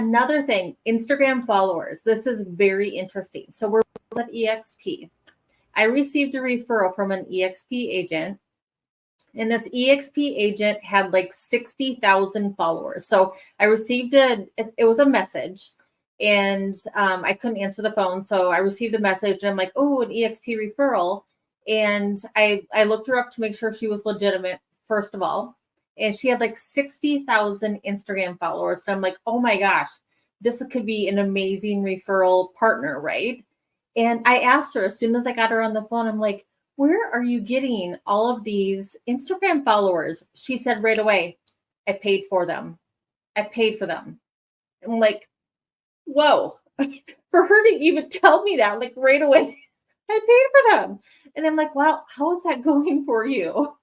another thing, Instagram followers. This is very interesting. So we're at EXP. I received a referral from an EXP agent, and this EXP agent had like 60,000 followers. So I received it was a message, and I couldn't answer the phone. So I received a message, and I'm like, oh, an EXP referral. And I looked her up to make sure she was legitimate, first of all. And she had like 60,000 Instagram followers. And I'm like, oh my gosh, this could be an amazing referral partner, right? And I asked her as soon as I got her on the phone, I'm like, where are you getting all of these Instagram followers? She said right away, I paid for them. I paid for them. I'm like, whoa, for her to even tell me that, like right away, I paid for them. And I'm like, wow, how is that going for you?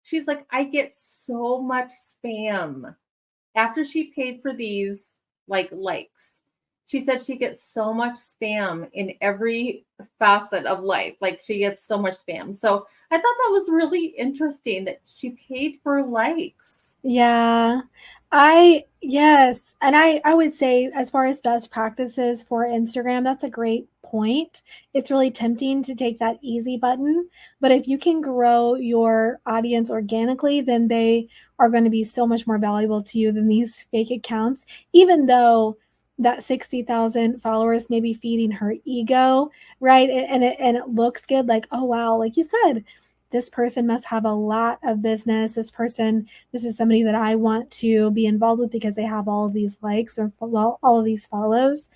She's like, I get so much spam. After she paid for these likes, she said she gets so much spam in every facet of life. Like she gets so much spam. So I thought that was really interesting that she paid for likes. Yeah. Yes. And I would say, as far as best practices for Instagram, that's a great point. It's really tempting to take that easy button, but if you can grow your audience organically, then they are going to be so much more valuable to you than these fake accounts, even though that 60,000 followers may be feeding her ego, right? And it looks good, like, oh wow, like you said, this person must have a lot of business. This is somebody that I want to be involved with because they have all of these likes or all of these follows.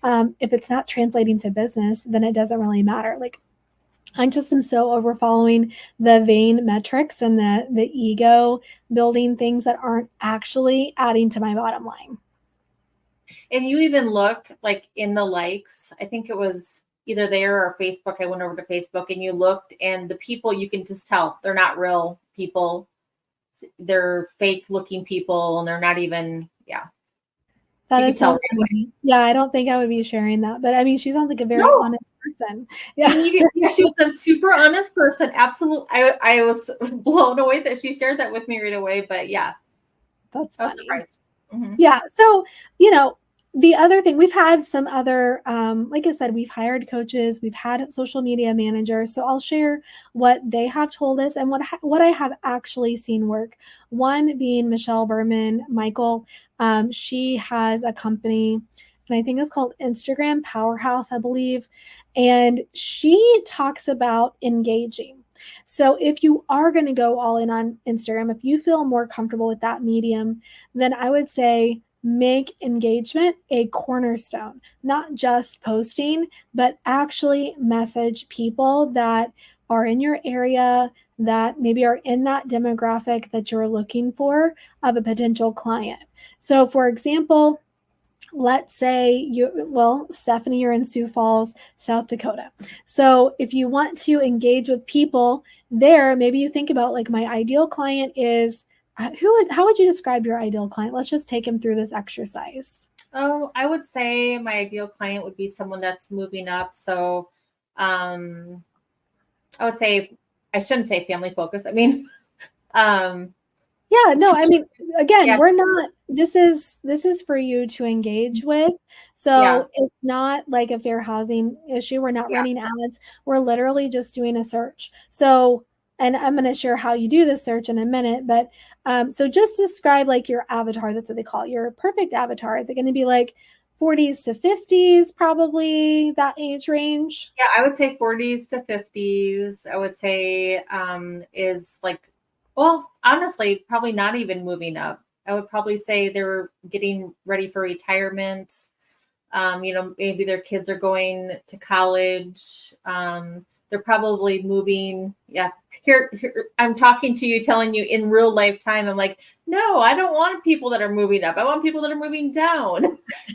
If it's not translating to business, then it doesn't really matter. Like, I just am so over following the vain metrics and the ego building things that aren't actually adding to my bottom line. And you even look like in the likes, I think it was either there or Facebook. I went over to Facebook and you looked, and the people, you can just tell they're not real people. They're fake looking people, and they're not even, yeah. That is so funny. Yeah, I don't think I would be sharing that, but I mean, she sounds like a very honest person. Yeah, she was a super honest person. Absolutely. I was blown away that she shared that with me right away, but yeah. That's funny. I was surprised. Mm-hmm. Yeah. So, the other thing, we've had some other, like I said, we've hired coaches, we've had social media managers. So I'll share what they have told us and what I have actually seen work. One being Michelle Berman Michael. She has a company, and I think it's called Instagram Powerhouse, I believe. And she talks about engaging. So if you are going to go all in on Instagram, if you feel more comfortable with that medium, then I would say make engagement a cornerstone, not just posting, but actually message people that are in your area, that maybe are in that demographic that you're looking for of a potential client. So for example, let's say Stephanie, you're in Sioux Falls, South Dakota. So if you want to engage with people there, maybe you think about, like, my ideal client is, how would you describe your ideal client? Let's just take him through this exercise. Oh, I would say my ideal client would be someone that's moving up. So I would say, I shouldn't say family focused. I mean, yeah, no, I mean, again, yeah. We're not, this is for you to engage with. So it's not like a fair housing issue. We're not running ads. We're literally just doing a search. So, and I'm going to share how you do this search in a minute, but so just describe like your avatar. That's what they call it, your perfect avatar. Is it going to be like 40s to 50s, probably that age range? Yeah, I would say 40s to 50s. I would say is like, well, honestly, probably not even moving up. I would probably say they're getting ready for retirement. Maybe their kids are going to college. They're probably moving. Yeah. Here, I'm talking to you, telling you in real life time. I'm like, no, I don't want people that are moving up. I want people that are moving down.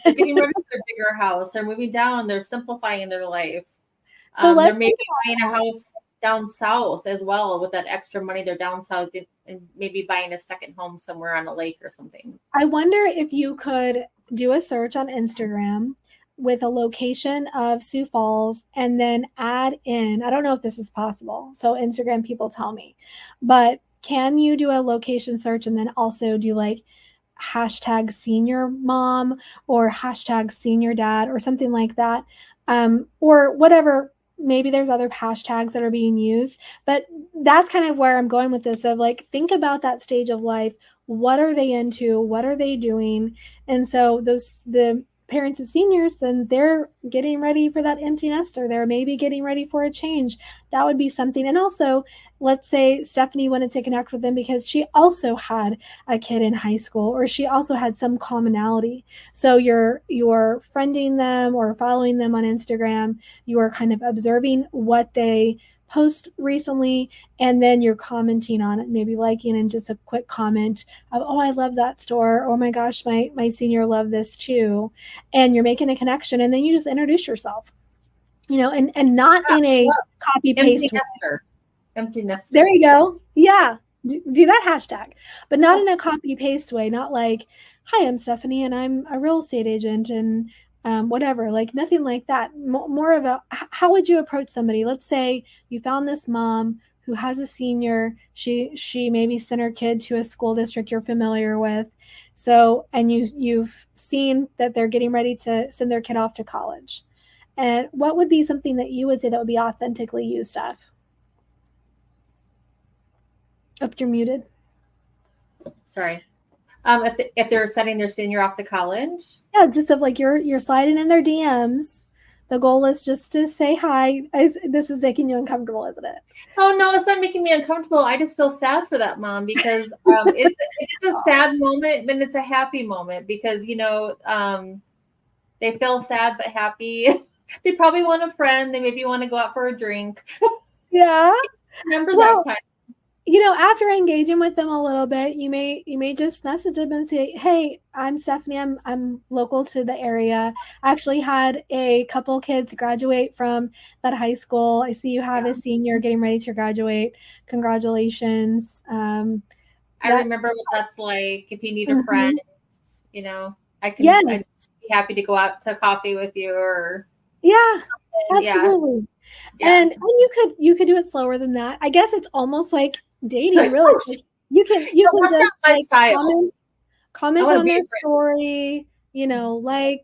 They're getting ready for their bigger house. They're moving down. They're simplifying their life. So they're maybe buying a house down south as well. With that extra money, they're down south and maybe buying a second home somewhere on a lake or something. I wonder if you could do a search on Instagram with a location of Sioux Falls and then add in, I don't know if this is possible, so Instagram people tell me, but can you do a location search and then also do like hashtag senior mom or hashtag senior dad or something like that, or whatever. Maybe there's other hashtags that are being used, but that's kind of where I'm going with this, of like, think about that stage of life. What are they into? What are they doing? And so the parents of seniors, then they're getting ready for that empty nester. They're maybe getting ready for a change. That would be something. And also, let's say Stephanie wanted to connect with them because she also had a kid in high school, or she also had some commonality. So you're friending them or following them on Instagram. You are kind of observing what they post recently, and then you're commenting on it, maybe liking and just a quick comment of, oh, I love that store. Oh my gosh, my senior loved this too. And you're making a connection, and then you just introduce yourself, and not in a copy paste. Empty nester. There you go. Yeah. Do that hashtag, but not in a copy paste way. Not like, hi, I'm Stephanie and I'm a real estate agent and whatever, like nothing like that. More of a, how would you approach somebody? Let's say you found this mom who has a senior. She maybe sent her kid to a school district you're familiar with. So, and you've seen that they're getting ready to send their kid off to college. And what would be something that you would say that would be authentically you, Steph? Oh, you're muted. Sorry. If they're sending their senior off to college. Yeah, just of like you're sliding in their DMs. The goal is just to say hi. This is making you uncomfortable, isn't it? Oh no, it's not making me uncomfortable. I just feel sad for that mom because it's a sad moment, but it's a happy moment because they feel sad but happy. They probably want a friend. They maybe want to go out for a drink. Yeah. Remember that time. After engaging with them a little bit, you may just message them and say, hey, I'm Stephanie. I'm local to the area. I actually had a couple kids graduate from that high school. I see you have a senior getting ready to graduate. Congratulations. I remember what that's like. If you need a friend, I'd be happy to go out to coffee with you or absolutely. Yeah. And you could do it slower than that. I guess it's almost like dating, like, really. Like, you can just comment on their story,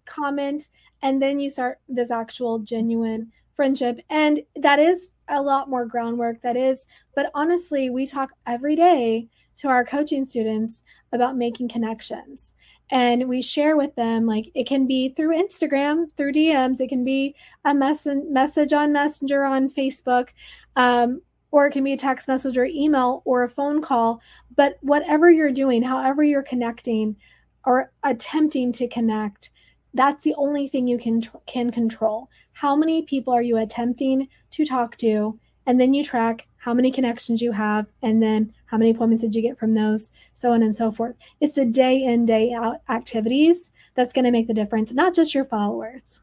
comment, and then you start this actual genuine friendship. And that is a lot more groundwork. But honestly, we talk every day to our coaching students about making connections. And we share with them, like, it can be through Instagram, through DMs, it can be a message on Messenger on Facebook, or it can be a text message or email or a phone call. But whatever you're doing, however you're connecting or attempting to connect, that's the only thing you can control. How many people are you attempting to talk to? And then you track how many connections you have, and then how many appointments did you get from those, so on and so forth. It's the day in, day out activities that's going to make the difference, not just your followers.